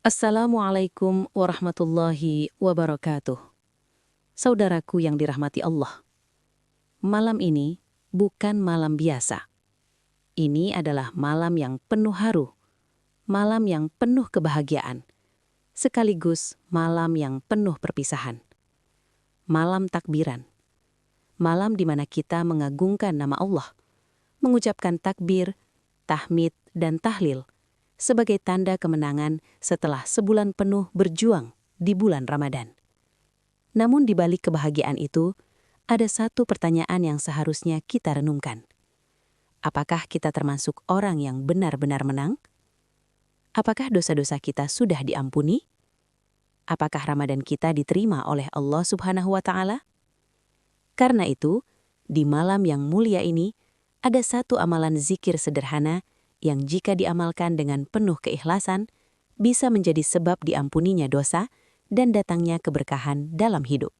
Assalamualaikum warahmatullahi wabarakatuh. Saudaraku yang dirahmati Allah, malam ini bukan malam biasa. Ini adalah malam yang penuh haru, malam yang penuh kebahagiaan, sekaligus malam yang penuh perpisahan. Malam takbiran, malam di mana kita mengagungkan nama Allah, mengucapkan takbir, tahmid, dan tahlil sebagai tanda kemenangan setelah sebulan penuh berjuang di bulan Ramadan. Namun di balik kebahagiaan itu, ada satu pertanyaan yang seharusnya kita renungkan. Apakah kita termasuk orang yang benar-benar menang? Apakah dosa-dosa kita sudah diampuni? Apakah Ramadan kita diterima oleh Allah Subhanahu wa Ta'ala? Karena itu, di malam yang mulia ini, ada satu amalan zikir sederhana yang jika diamalkan dengan penuh keikhlasan, bisa menjadi sebab diampuninya dosa dan datangnya keberkahan dalam hidup.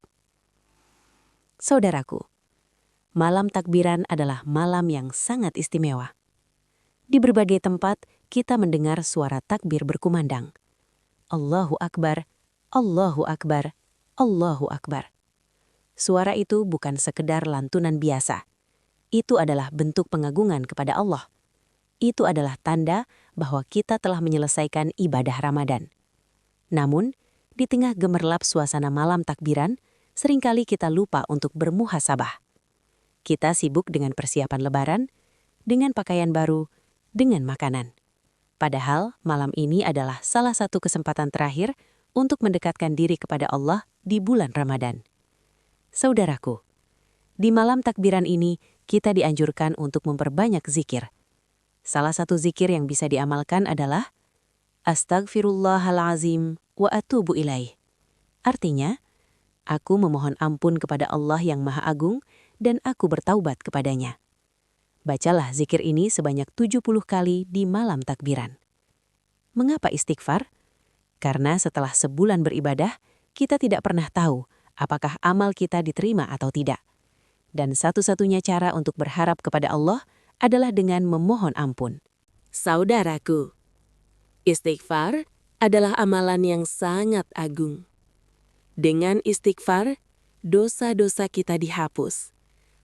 Saudaraku, malam takbiran adalah malam yang sangat istimewa. Di berbagai tempat, kita mendengar suara takbir berkumandang. Allahu Akbar, Allahu Akbar, Allahu Akbar. Suara itu bukan sekedar lantunan biasa. Itu adalah bentuk pengagungan kepada Allah. Itu adalah tanda bahwa kita telah menyelesaikan ibadah Ramadan. Namun, di tengah gemerlap suasana malam takbiran, seringkali kita lupa untuk bermuhasabah. Kita sibuk dengan persiapan lebaran, dengan pakaian baru, dengan makanan. Padahal malam ini adalah salah satu kesempatan terakhir untuk mendekatkan diri kepada Allah di bulan Ramadan. Saudaraku, di malam takbiran ini kita dianjurkan untuk memperbanyak zikir. Salah satu zikir yang bisa diamalkan adalah Astaghfirullahalazim wa atubu ilaih. Artinya, aku memohon ampun kepada Allah yang Maha Agung dan aku bertaubat kepadanya. Bacalah zikir ini sebanyak 70 kali di malam takbiran. Mengapa istighfar? Karena setelah sebulan beribadah, kita tidak pernah tahu apakah amal kita diterima atau tidak. Dan satu-satunya cara untuk berharap kepada Allah adalah dengan memohon ampun. Saudaraku, istighfar adalah amalan yang sangat agung. Dengan istighfar, dosa-dosa kita dihapus.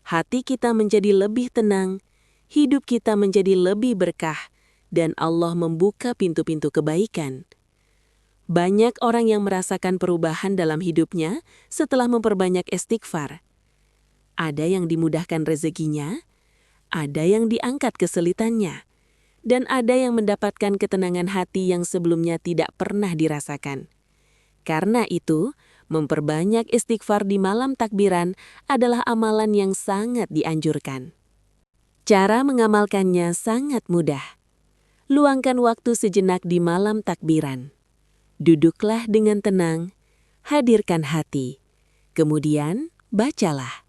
Hati kita menjadi lebih tenang, hidup kita menjadi lebih berkah, dan Allah membuka pintu-pintu kebaikan. Banyak orang yang merasakan perubahan dalam hidupnya setelah memperbanyak istighfar. Ada yang dimudahkan rezekinya, ada yang diangkat kesulitannya, dan ada yang mendapatkan ketenangan hati yang sebelumnya tidak pernah dirasakan. Karena itu, memperbanyak istighfar di malam takbiran adalah amalan yang sangat dianjurkan. Cara mengamalkannya sangat mudah. Luangkan waktu sejenak di malam takbiran. Duduklah dengan tenang, hadirkan hati. Kemudian, bacalah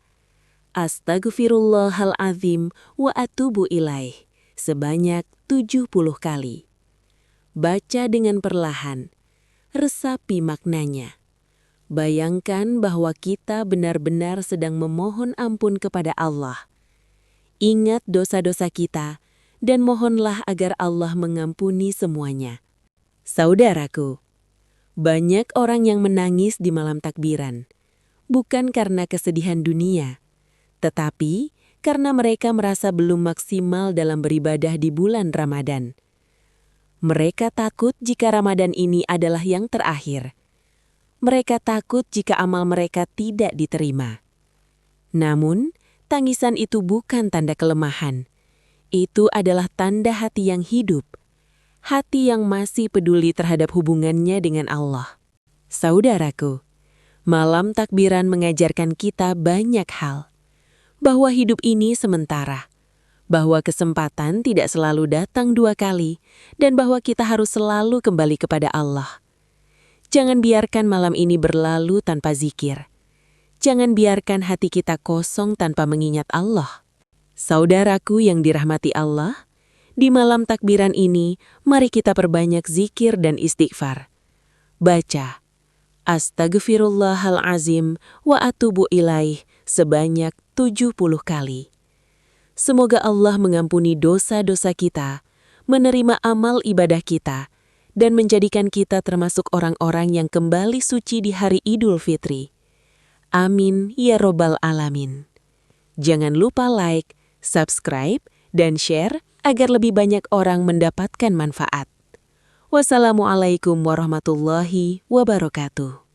Astaghfirullahalazim wa atubu ilaih sebanyak 70 kali. Baca dengan perlahan, resapi maknanya. Bayangkan bahwa kita benar-benar sedang memohon ampun kepada Allah. Ingat dosa-dosa kita dan mohonlah agar Allah mengampuni semuanya. Saudaraku, banyak orang yang menangis di malam takbiran, bukan karena kesedihan dunia, tetapi karena mereka merasa belum maksimal dalam beribadah di bulan Ramadan. Mereka takut jika Ramadan ini adalah yang terakhir. Mereka takut jika amal mereka tidak diterima. Namun, tangisan itu bukan tanda kelemahan. Itu adalah tanda hati yang hidup, hati yang masih peduli terhadap hubungannya dengan Allah. Saudaraku, malam takbiran mengajarkan kita banyak hal. Bahwa hidup ini sementara, bahwa kesempatan tidak selalu datang 2 kali, dan bahwa kita harus selalu kembali kepada Allah. Jangan biarkan malam ini berlalu tanpa zikir. Jangan biarkan hati kita kosong tanpa mengingat Allah. Saudaraku yang dirahmati Allah, di malam takbiran ini, mari kita perbanyak zikir dan istighfar. Baca Astaghfirullahalazim wa atubu ilaih sebanyak 70 kali. Semoga Allah mengampuni dosa-dosa kita, menerima amal ibadah kita, dan menjadikan kita termasuk orang-orang yang kembali suci di hari Idul Fitri. Amin ya robbal alamin. Jangan lupa like, subscribe, dan share agar lebih banyak orang mendapatkan manfaat. Wassalamualaikum warahmatullahi wabarakatuh.